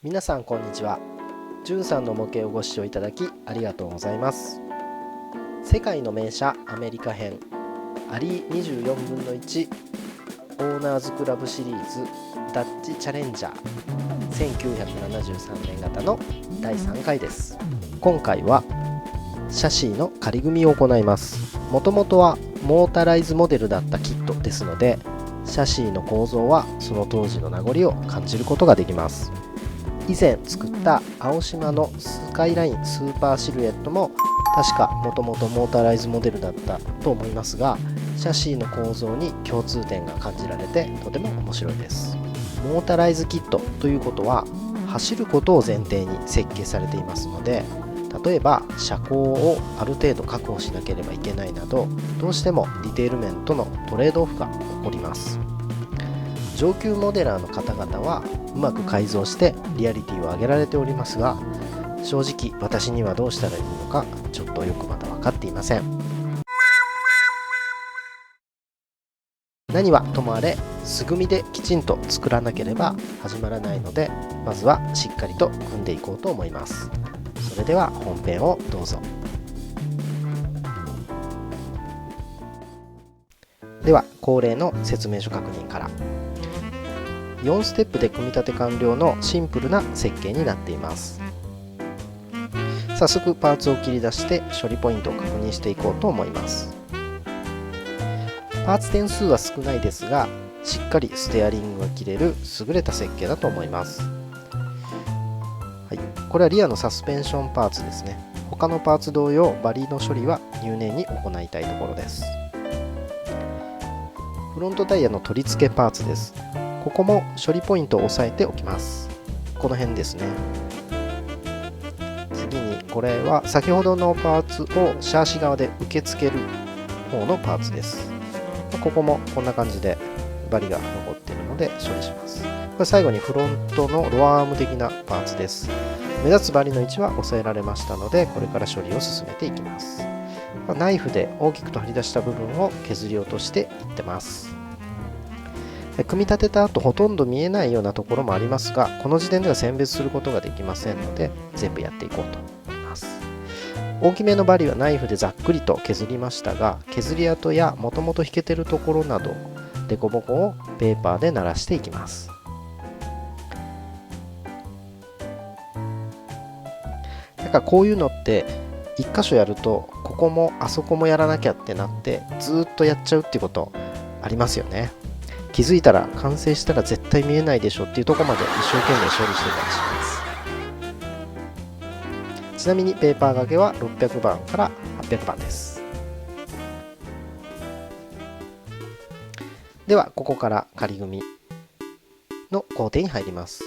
皆さんこんにちは。じゅんさんの模型をご視聴いただきありがとうございます。世界の名車アメリカ編アリー24分の1オーナーズクラブシリーズダッチチャレンジャー1973年型の第3回です。今回はシャシーの仮組みを行います。もともとはモータライズモデルだったキットですので、シャシーの構造はその当時の名残を感じることができます。以前作った青島のスカイラインスーパーシルエットも確かもともとモータライズモデルだったと思いますが、シャシーの構造に共通点が感じられてとても面白いです。モータライズキットということは走ることを前提に設計されていますので、例えば車高をある程度確保しなければいけないなど、どうしてもディテール面とのトレードオフが起こります。上級モデラーの方々はうまく改造してリアリティを上げられておりますが、正直私にはどうしたらいいのかちょっとよくまだ分かっていません。何はともあれ素組みできちんと作らなければ始まらないので、まずはしっかりと組んでいこうと思います。それでは本編をどうぞ。では恒例の説明書確認から。4ステップで組み立て完了のシンプルな設計になっています。早速パーツを切り出して処理ポイントを確認していこうと思います。パーツ点数は少ないですが、しっかりステアリングが切れる優れた設計だと思います。はい、これはリアのサスペンションパーツですね。他のパーツ同様バリの処理は入念に行いたいところです。フロントタイヤの取り付けパーツです。ここも処理ポイントを押さえておきます。この辺ですね。次にこれは先ほどのパーツをシャーシ側で受け付ける方のパーツです。ここもこんな感じでバリが残っているので処理します。これ最後にフロントのロアアーム的なパーツです。目立つバリの位置は抑えられましたので、これから処理を進めていきます。ナイフで大きく取り出した部分を削り落としていってます。組み立てた後ほとんど見えないようなところもありますが、この時点では選別することができませんので全部やっていこうと思います。大きめのバリはナイフでざっくりと削りましたが、削り跡やもともと引けてるところなど凸凹をペーパーで鳴らしていきます。だからこういうのって1箇所やるとここもあそこもやらなきゃってなってずっとやっちゃうっていうことありますよね。気づいたら完成したら絶対見えないでしょっていうところまで一生懸命処理してたりします。ちなみにペーパー掛けは600番から800番です。ではここから仮組みの工程に入ります。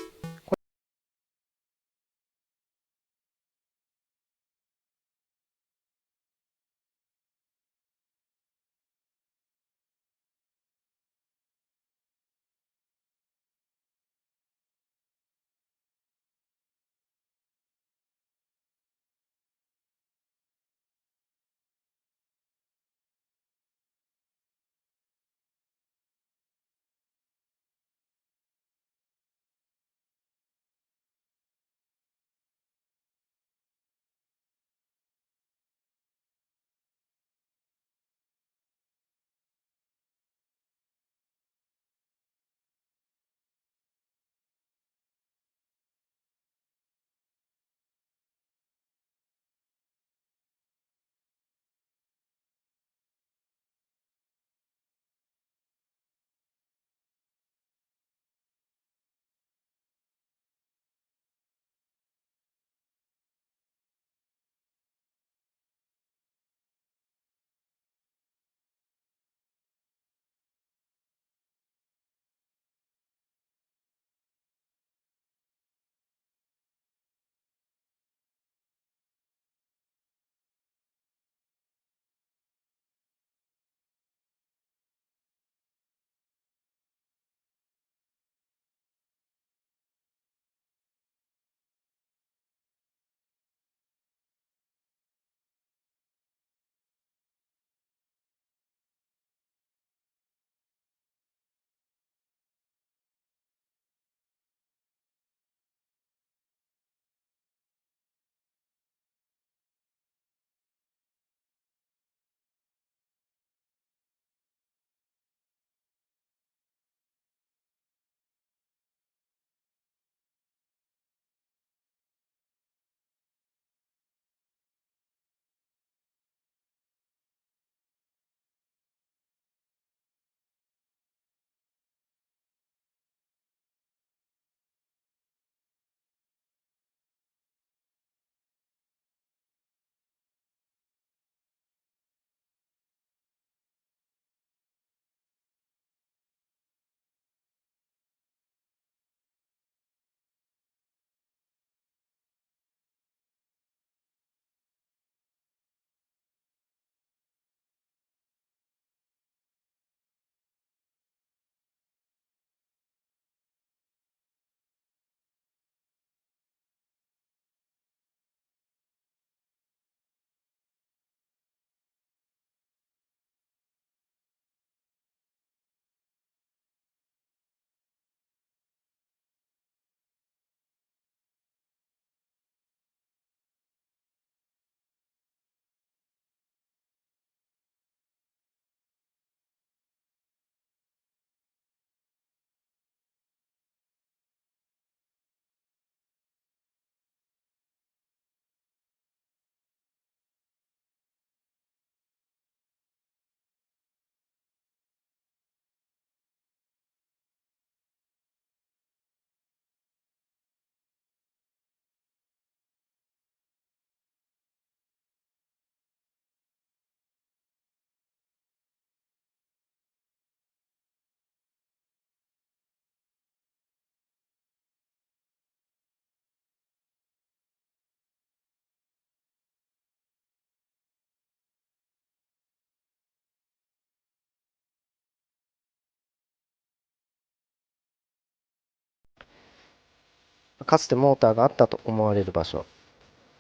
かつてモーターがあったと思われる場所、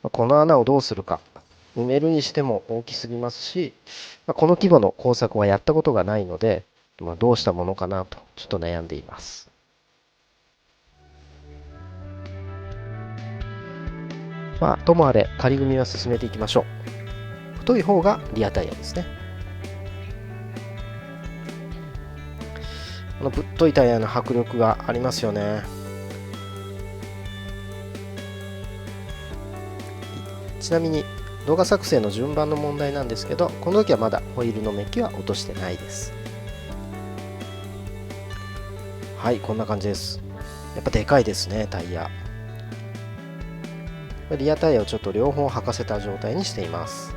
この穴をどうするか、埋めるにしても大きすぎますし、この規模の工作はやったことがないので、どうしたものかなとちょっと悩んでいます。ともあれ仮組みは進めていきましょう。太い方がリアタイヤですね。このぶっといタイヤの迫力がありますよね。ちなみに動画作成の順番の問題なんですけど、この時はまだホイールのメッキは落としてないです。はい、こんな感じです。やっぱでかいですね、タイヤ。リアタイヤをちょっと両方履かせた状態にしています。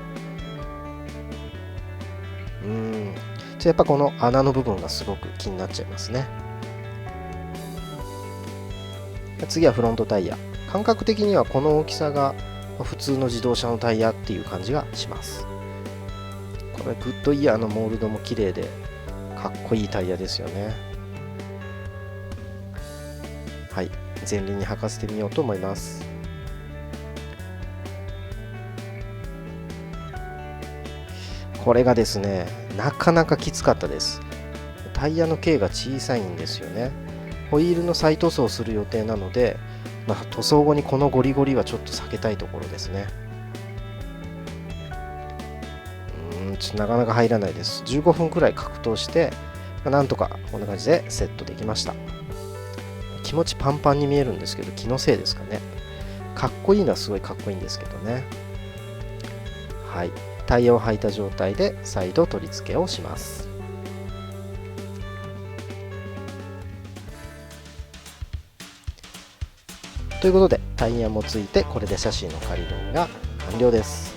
やっぱこの穴の部分がすごく気になっちゃいますね。次はフロントタイヤ。感覚的にはこの大きさが普通の自動車のタイヤっていう感じがします。これグッドイヤーのモールドも綺麗でかっこいいタイヤですよね。はい、前輪に履かせてみようと思います。これがですね、なかなかきつかったです。タイヤの径が小さいんですよね。ホイールの再塗装をする予定なので、塗装後にこのゴリゴリはちょっと避けたいところですね。ちょっとなかなか入らないです。15分くらい格闘して、なんとかこんな感じでセットできました。気持ちパンパンに見えるんですけど、気のせいですかね。かっこいいのはすごいかっこいいんですけどね。はい、タイヤを履いた状態で再度取り付けをします。ということでタイヤもついて、これでシャシーの仮組みが完了です。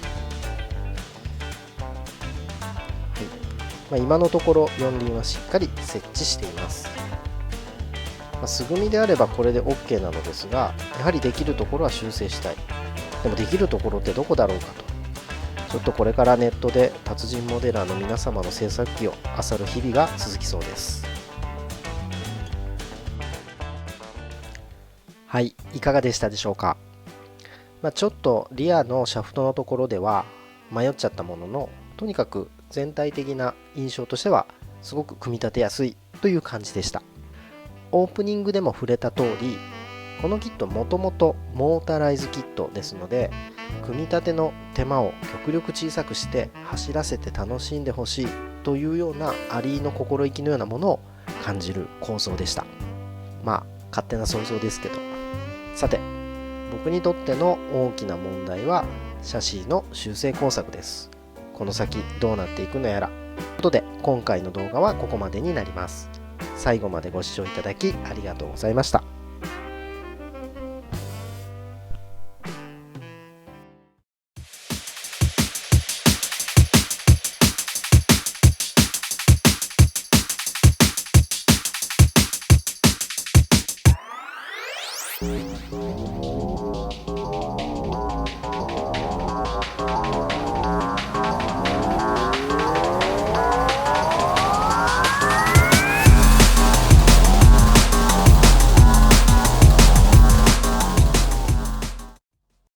今のところ4輪はしっかり設置しています。素組みであればこれで OK なのですが、やはりできるところは修正したい。でもできるところってどこだろうかと、ちょっとこれからネットで達人モデラーの皆様の制作機を漁る日々が続きそうです。はい、いかがでしたでしょうか。ちょっとリアのシャフトのところでは迷っちゃったものの、とにかく全体的な印象としてはすごく組み立てやすいという感じでした。オープニングでも触れた通り、このキットもともとモータライズキットですので、組み立ての手間を極力小さくして走らせて楽しんでほしいというようなアリーの心意気のようなものを感じる構想でした。勝手な想像ですけど。さて、僕にとっての大きな問題はシャシーの修正工作です。この先どうなっていくのやら。ということで今回の動画はここまでになります。最後までご視聴いただきありがとうございました。